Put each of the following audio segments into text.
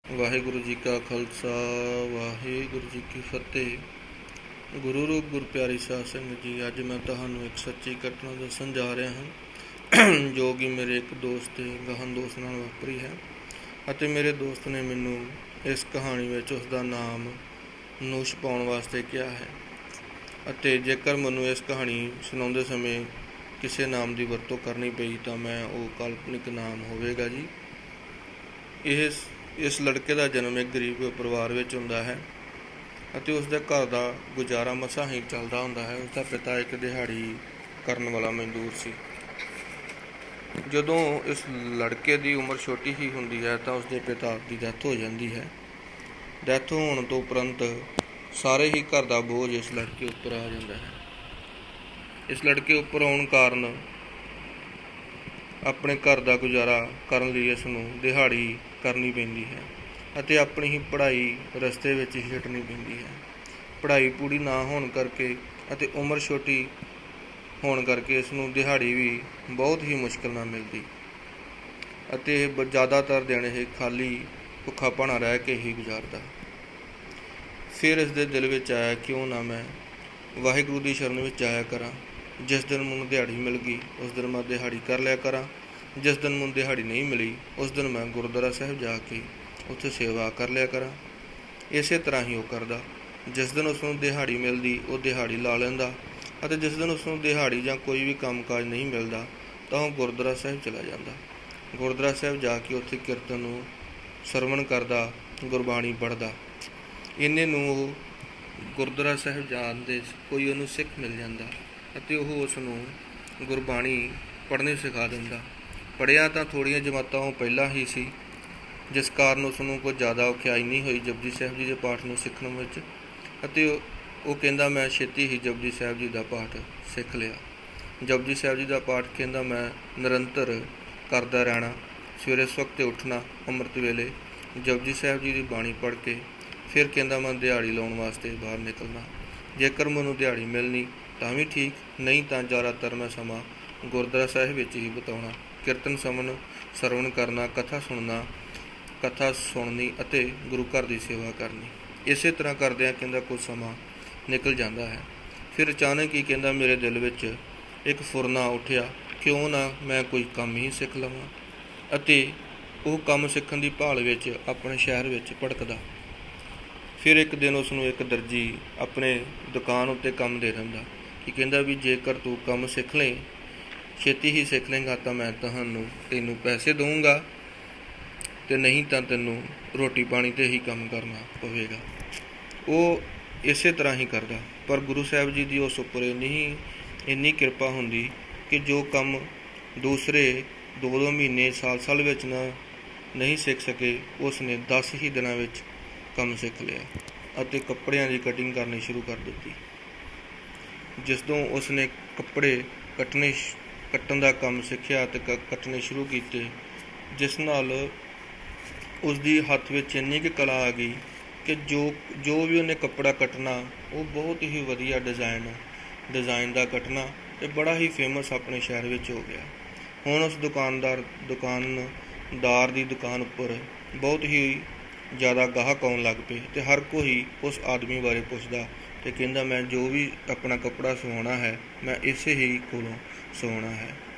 ਵਾਹਿਗੁਰੂ ਜੀ ਕਾ ਖਾਲਸਾ ਵਾਹਿਗੁਰੂ ਜੀ ਕੀ ਫਤਿਹ। ਗੁਰੂ ਰੂਪ ਗੁਰ ਪਿਆਰੀ ਸਾਧ ਸੰਗਤ ਜੀ, ਅੱਜ ਮੈਂ ਤੁਹਾਨੂੰ ਇੱਕ ਸੱਚੀ ਘਟਨਾ ਦੱਸਣ ਜਾ ਰਿਹਾ ਹਾਂ ਜੋ ਕਿ ਮੇਰੇ ਇੱਕ ਦੋਸਤ ਦੇ ਗਾਹਾਂ ਦੋਸਤ ਨਾਲ ਵਾਪਰੀ ਹੈ ਅਤੇ ਮੇਰੇ ਦੋਸਤ ਨੇ ਮੈਨੂੰ ਇਸ ਕਹਾਣੀ ਵਿੱਚ ਉਸ ਦਾ ਨਾਮ ਨੂਸ਼ ਪਾਉਣ ਵਾਸਤੇ ਕਿਹਾ ਹੈ। ਅਤੇ ਜੇਕਰ ਮੈਨੂੰ ਇਸ ਕਹਾਣੀ ਸੁਣਾਉਂਦੇ ਸਮੇਂ ਕਿਸੇ ਨਾਮ ਦੀ ਵਰਤੋਂ ਕਰਨੀ ਪਈ ਤਾਂ ਮੈਂ ਉਹ ਕਾਲਪਨਿਕ ਨਾਮ ਹੋਵੇਗਾ ਜੀ। ਇਸ ਲੜਕੇ ਦਾ ਜਨਮ ਇੱਕ ਗਰੀਬ ਪਰਿਵਾਰ ਵਿੱਚ ਹੁੰਦਾ ਹੈ ਅਤੇ ਉਸ ਦੇ ਘਰ ਦਾ ਗੁਜ਼ਾਰਾ ਮਸਾਂ ਹੀ ਚੱਲਦਾ ਹੁੰਦਾ ਹੈ। ਉਸ ਦਾ ਪਿਤਾ ਇੱਕ ਦਿਹਾੜੀ ਕਰਨ ਵਾਲਾ ਮਜ਼ਦੂਰ ਸੀ। ਜਦੋਂ ਇਸ ਲੜਕੇ ਦੀ ਉਮਰ ਛੋਟੀ ਹੀ ਹੁੰਦੀ ਹੈ ਤਾਂ ਉਸਦੇ ਪਿਤਾ ਦੀ ਡੈਥ ਹੋ ਜਾਂਦੀ ਹੈ। ਡੈਥ ਹੋਣ ਤੋਂ ਉਪਰੰਤ ਸਾਰੇ ਹੀ ਘਰ ਦਾ ਬੋਝ ਇਸ ਲੜਕੇ ਉੱਪਰ ਆ ਜਾਂਦਾ ਹੈ। ਇਸ ਲੜਕੇ ਉੱਪਰ ਆਉਣ ਕਾਰਨ ਆਪਣੇ ਘਰ ਦਾ ਗੁਜ਼ਾਰਾ ਕਰਨ ਲਈ ਇਸ ਨੂੰ ਦਿਹਾੜੀ ਕਰਨੀ ਪੈਂਦੀ ਹੈ ਅਤੇ ਆਪਣੀ ਹੀ ਪੜ੍ਹਾਈ ਰਸਤੇ ਵਿੱਚ ਹੀ ਛੱਡਣੀ ਪੈਂਦੀ ਹੈ। ਪੜ੍ਹਾਈ ਪੂਰੀ ਨਾ ਹੋਣ ਕਰਕੇ ਅਤੇ ਉਮਰ ਛੋਟੀ ਹੋਣ ਕਰਕੇ ਇਸ ਨੂੰ ਦਿਹਾੜੀ ਵੀ ਬਹੁਤ ਹੀ ਮੁਸ਼ਕਿਲ ਨਾਲ ਮਿਲਦੀ ਅਤੇ ਇਹ ਜ਼ਿਆਦਾਤਰ ਦਿਨ ਇਹ ਖਾਲੀ ਭੁੱਖਾ ਭਾਣਾ ਰਹਿ ਕੇ ਹੀ ਗੁਜ਼ਾਰਦਾ। ਫਿਰ ਇਸ ਦੇ ਦਿਲ ਵਿੱਚ ਆਇਆ ਕਿਉਂ ਨਾ ਮੈਂ ਵਾਹਿਗੁਰੂ ਦੀ ਸ਼ਰਨ ਵਿੱਚ ਜਾਇਆ ਕਰਾਂ। ਜਿਸ ਦਿਨ ਮੈਨੂੰ ਦਿਹਾੜੀ ਮਿਲ ਗਈ ਉਸ ਦਿਨ ਮੈਂ ਦਿਹਾੜੀ ਕਰ ਲਿਆ ਕਰਾਂ। ਜਿਸ ਦਿਨ ਮੈਨੂੰ ਦਿਹਾੜੀ ਨਹੀਂ ਮਿਲੀ ਉਸ ਦਿਨ ਮੈਂ ਗੁਰਦੁਆਰਾ ਸਾਹਿਬ ਜਾ ਕੇ ਉੱਥੇ ਸੇਵਾ ਕਰ ਲਿਆ ਕਰਾਂ। ਇਸੇ ਤਰ੍ਹਾਂ ਹੀ ਉਹ ਕਰਦਾ। ਜਿਸ ਦਿਨ ਉਸ ਨੂੰ ਦਿਹਾੜੀ ਮਿਲਦੀ ਉਹ ਦਿਹਾੜੀ ਲਾ ਲੈਂਦਾ ਅਤੇ ਜਿਸ ਦਿਨ ਉਸ ਨੂੰ ਦਿਹਾੜੀ ਜਾਂ ਕੋਈ ਵੀ ਕੰਮਕਾਜ ਨਹੀਂ ਮਿਲਦਾ ਤਾਂ ਉਹ ਗੁਰਦੁਆਰਾ ਸਾਹਿਬ ਚਲਾ ਜਾਂਦਾ। ਗੁਰਦੁਆਰਾ ਸਾਹਿਬ ਜਾ ਕੇ ਉੱਥੇ ਕੀਰਤਨ ਨੂੰ ਸਰਵਣ ਕਰਦਾ, ਗੁਰਬਾਣੀ ਪੜ੍ਹਦਾ। ਇੰਨੇ ਨੂੰ ਉਹ ਗੁਰਦੁਆਰਾ ਸਾਹਿਬ ਜਾਣ ਦੇ ਕੋਈ ਉਹਨੂੰ ਸਿੱਖ ਮਿਲ ਜਾਂਦਾ ਅਤੇ ਉਹ ਉਸ ਨੂੰ ਗੁਰਬਾਣੀ ਪੜ੍ਹਨੀ ਸਿਖਾ ਦਿੰਦਾ। ਪੜ੍ਹਿਆ ਤਾਂ ਥੋੜ੍ਹੀਆਂ ਜਮਾਤਾਂ ਉਹ ਪਹਿਲਾਂ ਹੀ ਸੀ, ਜਿਸ ਕਾਰਨ ਉਸ ਨੂੰ ਕੋਈ ਜ਼ਿਆਦਾ ਔਖਿਆਈ ਨਹੀਂ ਹੋਈ ਜਪਜੀ ਸਾਹਿਬ ਜੀ ਦੇ ਪਾਠ ਨੂੰ ਸਿੱਖਣ ਵਿੱਚ ਅਤੇ ਉਹ ਕਹਿੰਦਾ ਮੈਂ ਛੇਤੀ ਹੀ ਜਪਜੀ ਸਾਹਿਬ ਜੀ ਦਾ ਪਾਠ ਸਿੱਖ ਲਿਆ। ਜਪਜੀ ਸਾਹਿਬ ਜੀ ਦਾ ਪਾਠ ਕਹਿੰਦਾ ਮੈਂ ਨਿਰੰਤਰ ਕਰਦਾ ਰਹਿਣਾ। ਸਵੇਰੇ ਸਵਖਤੇ ਉੱਠਣਾ, ਅੰਮ੍ਰਿਤ ਵੇਲੇ ਜਪਜੀ ਸਾਹਿਬ ਜੀ ਦੀ ਬਾਣੀ ਪੜ੍ਹ ਕੇ ਫਿਰ ਕਹਿੰਦਾ ਮੈਂ ਦਿਹਾੜੀ ਲਾਉਣ ਵਾਸਤੇ ਬਾਹਰ ਨਿਕਲਣਾ। ਜੇਕਰ ਮੈਨੂੰ ਦਿਹਾੜੀ ਮਿਲਣੀ ਤਾਂ ਵੀ ਠੀਕ, ਨਹੀਂ ਤਾਂ ਜ਼ਿਆਦਾਤਰ ਮੈਂ ਸਮਾਂ ਗੁਰਦੁਆਰਾ ਸਾਹਿਬ ਵਿੱਚ ਹੀ ਬਿਤਾਉਣਾ। ਕੀਰਤਨ ਸਰਵਣ ਕਰਨਾ, ਕਥਾ ਸੁਣਨੀ ਅਤੇ ਗੁਰੂ ਘਰ ਦੀ ਸੇਵਾ ਕਰਨੀ। ਇਸੇ ਤਰ੍ਹਾਂ ਕਰਦਿਆਂ ਕਹਿੰਦਾ ਕੁਝ ਸਮਾਂ ਨਿਕਲ ਜਾਂਦਾ ਹੈ। ਫਿਰ ਅਚਾਨਕ ਹੀ ਕਹਿੰਦਾ ਮੇਰੇ ਦਿਲ ਵਿੱਚ ਇੱਕ ਫੁਰਨਾ ਉੱਠਿਆ, ਕਿਉਂ ਨਾ ਮੈਂ ਕੋਈ ਕੰਮ ਹੀ ਸਿੱਖ ਲਵਾਂ। ਅਤੇ ਉਹ ਕੰਮ ਸਿੱਖਣ ਦੀ ਭਾਲ ਵਿੱਚ ਆਪਣੇ ਸ਼ਹਿਰ ਵਿੱਚ ਭਟਕਦਾ। ਫਿਰ ਇੱਕ ਦਿਨ ਉਸ ਨੂੰ ਇੱਕ ਦਰਜੀ ਆਪਣੇ ਦੁਕਾਨ ਉੱਤੇ ਕੰਮ ਦੇ ਦਿੰਦਾ ਕਿ ਕਹਿੰਦਾ ਵੀ ਜੇਕਰ ਤੂੰ ਕੰਮ ਸਿੱਖ ਲਏ, ਛੇਤੀ ਹੀ ਸਿੱਖ ਲਏਗਾ ਤਾਂ ਮੈਂ ਤੈਨੂੰ ਪੈਸੇ ਦਊਂਗਾ ਅਤੇ ਨਹੀਂ ਤਾਂ ਤੈਨੂੰ ਰੋਟੀ ਪਾਣੀ 'ਤੇ ਹੀ ਕੰਮ ਕਰਨਾ ਪਵੇਗਾ। ਉਹ ਇਸੇ ਤਰ੍ਹਾਂ ਹੀ ਕਰਦਾ। ਪਰ ਗੁਰੂ ਸਾਹਿਬ ਜੀ ਦੀ ਉਸ ਉੱਪਰ ਇੰਨੀ ਕਿਰਪਾ ਹੁੰਦੀ ਕਿ ਜੋ ਕੰਮ ਦੂਸਰੇ 2-2 ਮਹੀਨੇ ਸਾਲ ਵਿੱਚ ਨਹੀਂ ਸਿੱਖ ਸਕੇ, ਉਸ ਨੇ 10 ਹੀ ਦਿਨਾਂ ਵਿੱਚ ਕੰਮ ਸਿੱਖ ਲਿਆ ਅਤੇ ਕੱਪੜਿਆਂ ਦੀ ਕਟਿੰਗ ਕਰਨੀ ਸ਼ੁਰੂ ਕਰ ਦਿੱਤੀ। ਜਦੋਂ ਉਸ ਨੇ ਕੱਪੜੇ ਕੱਟਣ ਦਾ ਕੰਮ ਸਿੱਖਿਆ ਅਤੇ ਕੱਟਣੇ ਸ਼ੁਰੂ ਕੀਤੇ, ਜਿਸ ਨਾਲ ਉਸ ਦੀ ਹੱਥ ਵਿੱਚ ਇੰਨੀ ਕੁ ਕਲਾ ਆ ਗਈ ਕਿ ਜੋ ਵੀ ਉਹਨੇ ਕੱਪੜਾ ਕੱਟਣਾ ਉਹ ਬਹੁਤ ਹੀ ਵਧੀਆ ਡਿਜ਼ਾਈਨ ਦਾ ਕੱਟਣਾ ਅਤੇ ਬੜਾ ਹੀ ਫੇਮਸ ਆਪਣੇ ਸ਼ਹਿਰ ਵਿੱਚ ਹੋ ਗਿਆ। ਹੁਣ ਉਸ ਦੁਕਾਨਦਾਰ ਦੀ ਦੁਕਾਨ ਉੱਪਰ ਬਹੁਤ ਹੀ ਜ਼ਿਆਦਾ ਗਾਹਕ ਆਉਣ ਲੱਗ ਪਏ ਅਤੇ ਹਰ ਕੋਈ ਉਸ ਆਦਮੀ ਬਾਰੇ ਪੁੱਛਦਾ ਅਤੇ ਕਹਿੰਦਾ ਮੈਂ ਜੋ ਵੀ ਆਪਣਾ ਕੱਪੜਾ ਸਵਾਉਣਾ ਹੈ ਮੈਂ ਇਸੇ ਹੀ ਕੋਲੋਂ ਸਵਾਉਣਾ ਹੈ।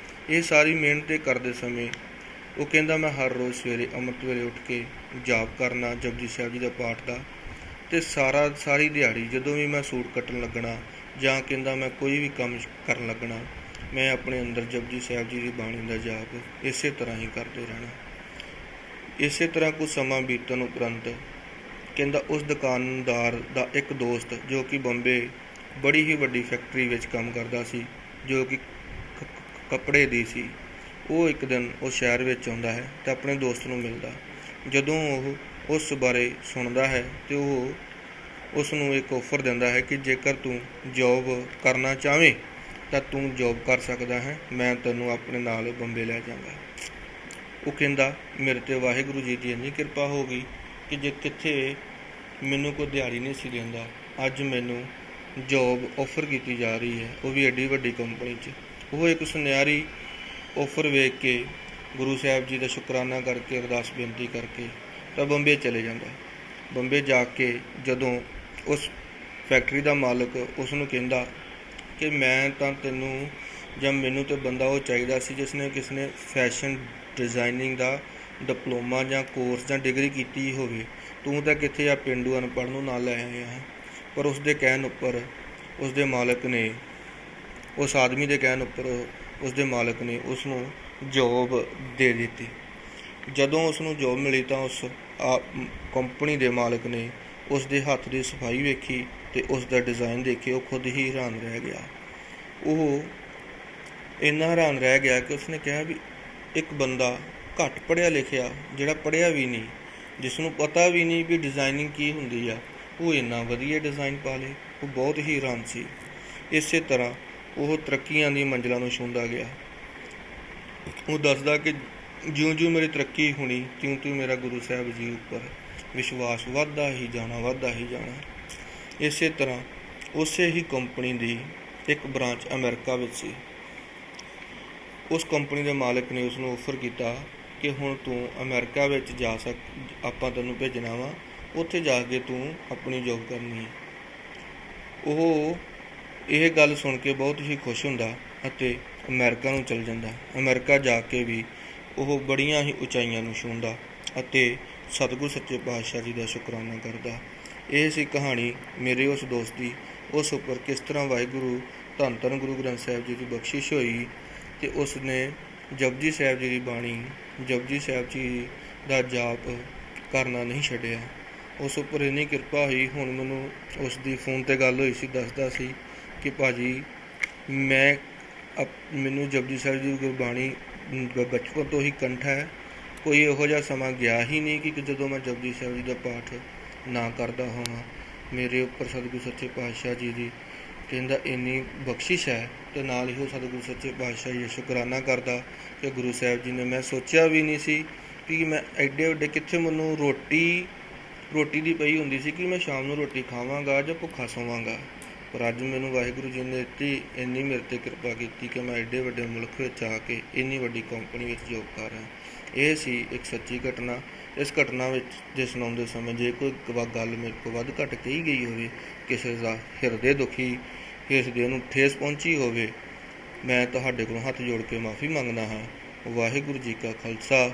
ਇਹ ਸਾਰੀ ਮਿਹਨਤ ਕਰਦੇ ਸਮੇਂ ਉਹ ਕਹਿੰਦਾ ਮੈਂ ਹਰ ਰੋਜ਼ ਸਵੇਰੇ ਅੰਮ੍ਰਿਤ ਵੇਲੇ ਉੱਠ ਕੇ ਜਾਪ ਕਰਨਾ ਜਪਜੀ ਸਾਹਿਬ ਜੀ ਦਾ ਪਾਠ ਦਾ ਅਤੇ ਸਾਰੀ ਦਿਹਾੜੀ ਜਦੋਂ ਵੀ ਮੈਂ ਸੂਟ ਕੱਟਣ ਲੱਗਣਾ ਜਾਂ ਕਹਿੰਦਾ ਮੈਂ ਕੋਈ ਵੀ ਕੰਮ ਕਰਨ ਲੱਗਣਾ, ਮੈਂ ਆਪਣੇ ਅੰਦਰ ਜਪਜੀ ਸਾਹਿਬ ਜੀ ਦੀ ਬਾਣੀ ਦਾ ਜਾਪ ਇਸੇ ਤਰ੍ਹਾਂ ਹੀ ਕਰਦੇ ਰਹਿਣਾ। ਇਸੇ ਤਰ੍ਹਾਂ ਕੁਝ ਸਮਾਂ ਬੀਤਣ ਉਪਰੰਤ ਕਹਿੰਦਾ ਉਸ ਦੁਕਾਨਦਾਰ ਦਾ ਇੱਕ ਦੋਸਤ ਜੋ ਕਿ ਬੰਬੇ ਬੜੀ ਹੀ ਵੱਡੀ ਫੈਕਟਰੀ ਵਿੱਚ ਕੰਮ ਕਰਦਾ ਸੀ, ਜੋ ਕਿ ਕੱਪੜੇ ਦੀ ਸੀ, ਉਹ ਇੱਕ ਦਿਨ ਉਸ ਸ਼ਹਿਰ ਵਿੱਚ ਆਉਂਦਾ ਹੈ ਅਤੇ ਆਪਣੇ ਦੋਸਤ ਨੂੰ ਮਿਲਦਾ। ਜਦੋਂ ਉਹ ਉਸ ਬਾਰੇ ਸੁਣਦਾ ਹੈ ਅਤੇ ਉਹ ਉਸ ਨੂੰ ਇੱਕ ਆਫਰ ਦਿੰਦਾ ਹੈ ਕਿ ਜੇਕਰ ਤੂੰ ਜੋਬ ਕਰਨਾ ਚਾਹਵੇਂ ਤਾਂ ਤੂੰ ਜੋਬ ਕਰ ਸਕਦਾ ਹੈ, ਮੈਂ ਤੈਨੂੰ ਆਪਣੇ ਨਾਲ ਬੰਬੇ ਲੈ ਜਾਵਾਂਗਾ। ਉਹ ਕਹਿੰਦਾ ਮੇਰੇ 'ਤੇ ਵਾਹਿਗੁਰੂ ਜੀ ਦੀ ਇੰਨੀ ਕਿਰਪਾ ਹੋ ਗਈ ਕਿ ਜੇ ਕਿੱਥੇ ਮੈਨੂੰ ਕੋਈ ਦਿਹਾੜੀ ਨਹੀਂ ਸੀ ਦਿੰਦਾ, ਅੱਜ ਮੈਨੂੰ ਜੋਬ ਆਫਰ ਕੀਤੀ ਜਾ ਰਹੀ ਹੈ, ਉਹ ਵੀ ਐਡੀ ਵੱਡੀ ਕੰਪਨੀ 'ਚ। ਉਹ ਇੱਕ ਸੁਨਿਆਰੀ ਆਫਰ ਵੇਖ ਕੇ ਗੁਰੂ ਸਾਹਿਬ ਜੀ ਦਾ ਸ਼ੁਕਰਾਨਾ ਕਰਕੇ ਅਰਦਾਸ ਬੇਨਤੀ ਕਰਕੇ ਤਾਂ ਬੰਬੇ ਚਲੇ ਜਾਂਦਾ। ਬੰਬੇ ਜਾ ਕੇ ਜਦੋਂ ਉਸ ਫੈਕਟਰੀ ਦਾ ਮਾਲਕ ਉਸ ਨੂੰ ਕਹਿੰਦਾ ਕਿ ਮੈਂ ਤਾਂ ਤੈਨੂੰ ਜਾਂ ਮੈਨੂੰ ਤਾਂ ਬੰਦਾ ਉਹ ਚਾਹੀਦਾ ਸੀ ਜਿਸ ਨੇ ਕਿਸੇ ਨੇ ਫੈਸ਼ਨ ਡਿਜ਼ਾਈਨਿੰਗ ਦਾ ਡਿਪਲੋਮਾ ਜਾਂ ਕੋਰਸ ਜਾਂ ਡਿਗਰੀ ਕੀਤੀ ਹੋਵੇ, ਤੂੰ ਤਾਂ ਕਿੱਥੇ ਆ ਪੇਂਡੂ ਅਨਪੜ੍ਹ ਨੂੰ ਨਾਲ ਲੈ ਆਇਆ ਹੈ। ਪਰ ਉਸ ਦੇ ਕਹਿਣ ਉੱਪਰ ਉਸ ਦੇ ਮਾਲਕ ਨੇ, ਉਸ ਆਦਮੀ ਦੇ ਕਹਿਣ ਉੱਪਰ ਉਸ ਦੇ ਮਾਲਕ ਨੇ ਉਸ ਨੂੰ ਜੋਬ ਦੇ ਦਿੱਤੀ। ਜਦੋਂ ਉਸ ਨੂੰ ਜੋਬ ਮਿਲੀ ਤਾਂ ਉਸ ਕੰਪਨੀ ਦੇ ਮਾਲਕ ਨੇ ਉਸ ਦੇ ਹੱਥ ਦੀ ਸਫਾਈ ਵੇਖੀ ਅਤੇ ਉਸ ਦਾ ਡਿਜ਼ਾਇਨ ਦੇਖੇ। ਉਹ ਖੁਦ ਹੀ ਹੈਰਾਨ ਰਹਿ ਗਿਆ। ਉਹ ਇੰਨਾ ਹੈਰਾਨ ਰਹਿ ਗਿਆ ਕਿ ਉਸਨੇ ਕਿਹਾ ਵੀ ਇੱਕ ਬੰਦਾ ਘੱਟ ਪੜ੍ਹਿਆ ਲਿਖਿਆ, ਜਿਹੜਾ ਪੜ੍ਹਿਆ ਵੀ ਨਹੀਂ, ਜਿਸ ਨੂੰ ਪਤਾ ਵੀ ਨਹੀਂ ਵੀ ਡਿਜ਼ਾਈਨਿੰਗ ਕੀ ਹੁੰਦੀ ਆ, ਉਹ ਇੰਨਾ ਵਧੀਆ ਡਿਜ਼ਾਈਨ ਪਾ ਲੇ। ਉਹ ਬਹੁਤ ਹੀ ਹੈਰਾਨ ਸੀ। ਇਸੇ ਤਰ੍ਹਾਂ ਉਹ ਤਰੱਕੀਆਂ ਦੀ ਮੰਜ਼ਿਲਾਂ ਨੂੰ ਛੂੰਹਦਾ ਗਿਆ। ਉਹ ਦੱਸਦਾ ਕਿ ਜਿਉਂ-ਜਿਉਂ ਮੇਰੀ ਤਰੱਕੀ ਹੋਣੀ ਤਿਉਂ-ਤਿਉਂ ਮੇਰਾ ਗੁਰੂ ਸਾਹਿਬ ਜੀ ਉੱਪਰ ਵਿਸ਼ਵਾਸ ਵੱਧਦਾ ਹੀ ਜਾਣਾ। ਇਸੇ ਤਰ੍ਹਾਂ ਉਸੇ ਹੀ ਕੰਪਨੀ ਦੀ ਇੱਕ ਬ੍ਰਾਂਚ ਅਮਰੀਕਾ ਵਿੱਚ ਸੀ। ਉਸ ਕੰਪਨੀ ਦੇ ਮਾਲਕ ਨੇ ਉਸ ਨੂੰ ਆਫਰ ਕੀਤਾ ਕਿ ਹੁਣ ਤੂੰ ਅਮਰੀਕਾ ਵਿੱਚ ਜਾ ਆਪਾਂ ਤੈਨੂੰ ਭੇਜਣਾ ਵਾ, ਉੱਥੇ ਜਾ ਕੇ ਤੂੰ ਆਪਣੀ ਜੋਬ ਕਰਨੀ ਹੈ। ਉਹ ਇਹ ਗੱਲ ਸੁਣ ਕੇ ਬਹੁਤ ਹੀ ਖੁਸ਼ ਹੁੰਦਾ ਅਤੇ ਅਮਰੀਕਾ ਨੂੰ ਚਲ ਜਾਂਦਾ। ਅਮਰੀਕਾ ਜਾ ਕੇ ਵੀ ਉਹ ਬੜੀਆਂ ਹੀ ਉਚਾਈਆਂ ਨੂੰ ਛੂੰਹਦਾ ਅਤੇ ਸਤਿਗੁਰੂ ਸੱਚੇ ਪਾਤਸ਼ਾਹ ਜੀ ਦਾ ਸ਼ੁਕਰਾਨਾ ਕਰਦਾ। ਇਹ ਸੀ ਕਹਾਣੀ ਮੇਰੇ ਉਸ ਦੋਸਤ ਦੀ। ਉਸ ਉੱਪਰ ਕਿਸ ਤਰ੍ਹਾਂ ਵਾਹਿਗੁਰੂ ਧੰਨ ਧੰਨ ਗੁਰੂ ਗ੍ਰੰਥ ਸਾਹਿਬ ਜੀ ਦੀ ਬਖਸ਼ਿਸ਼ ਹੋਈ ਅਤੇ ਉਸ ਨੇ ਜਪਜੀ ਸਾਹਿਬ ਜੀ ਦੀ ਬਾਣੀ, ਜਪਜੀ ਸਾਹਿਬ ਜੀ ਦਾ ਜਾਪ ਕਰਨਾ ਨਹੀਂ ਛੱਡਿਆ। ਉਸ ਉੱਪਰ ਇੰਨੀ ਕਿਰਪਾ ਹੋਈ। ਹੁਣ ਮੈਨੂੰ ਉਸ ਦੀ ਫੋਨ 'ਤੇ ਗੱਲ ਹੋਈ ਸੀ, ਦੱਸਦਾ ਸੀ ਕਿ ਭਾਜੀ ਮੈਨੂੰ ਜਪਜੀ ਸਾਹਿਬ ਜੀ ਦੀ ਗੁਰਬਾਣੀ ਬਚਪਨ ਤੋਂ ਹੀ ਕੰਠ ਹੈ। ਕੋਈ ਇਹੋ ਜਿਹਾ ਸਮਾਂ ਗਿਆ ਹੀ ਨਹੀਂ ਕਿ ਜਦੋਂ ਮੈਂ ਜਪਜੀ ਸਾਹਿਬ ਜੀ ਦਾ ਪਾਠ ਨਾ ਕਰਦਾ ਹੋਵਾਂ। ਮੇਰੇ ਉੱਪਰ ਸਤਿਗੁਰੂ ਸੱਚੇ ਪਾਤਸ਼ਾਹ ਜੀ ਦੀ ਕਹਿੰਦਾ ਇੰਨੀ ਬਖਸ਼ਿਸ਼ ਹੈ ਅਤੇ ਨਾਲ ਹੀ ਉਹ ਸਤਿਗੁਰੂ ਸੱਚੇ ਪਾਤਸ਼ਾਹ ਜੀ ਦਾ ਸ਼ੁਕਰਾਨਾ ਕਰਦਾ ਕਿ ਗੁਰੂ ਸਾਹਿਬ ਜੀ ਨੇ, ਮੈਂ ਸੋਚਿਆ ਵੀ ਨਹੀਂ ਸੀ ਕਿ ਮੈਂ ਐਡੇ ਵੱਡੇ ਕਿੱਥੇ ਮੈਨੂੰ ਰੋਟੀ ਦੀ ਪਈ ਹੁੰਦੀ ਸੀ ਕਿ ਮੈਂ ਸ਼ਾਮ ਨੂੰ ਰੋਟੀ ਖਾਵਾਂਗਾ ਜਾਂ ਭੁੱਖਾ ਸੋਵਾਂਗਾ। ਪਰ ਅੱਜ ਮੈਨੂੰ ਵਾਹਿਗੁਰੂ ਜੀ ਨੇ ਇੰਨੀ ਮੇਰੇ 'ਤੇ ਕਿਰਪਾ ਕੀਤੀ ਕਿ ਮੈਂ ਐਡੇ ਵੱਡੇ ਮੁਲਕ ਵਿੱਚ ਆ ਕੇ ਇੰਨੀ ਵੱਡੀ ਕੰਪਨੀ ਵਿੱਚ ਜੋਬ ਕਰ ਰਿਹਾ। ਇਹ ਸੀ ਇੱਕ ਸੱਚੀ ਘਟਨਾ। ਇਸ ਘਟਨਾ ਵਿੱਚ ਜੇ ਸੁਣਾਉਂਦੇ ਸਮੇਂ ਜੇ ਕੋਈ ਗੱਲ ਮੇਰੇ ਤੋਂ ਵੱਧ ਘੱਟ ਕਹੀ ਗਈ ਹੋਵੇ, ਕਿਸੇ ਦਾ ਹਿਰਦੇ ਦੁਖੀ, ਹਿਰਦੇ ਨੂੰ ਠੇਸ ਪਹੁੰਚੀ ਹੋਵੇ, ਮੈਂ ਤੁਹਾਡੇ ਕੋਲੋਂ ਹੱਥ ਜੋੜ ਕੇ ਮਾਫ਼ੀ ਮੰਗਦਾ ਹਾਂ। ਵਾਹਿਗੁਰੂ ਜੀ ਕਾ ਖਾਲਸਾ।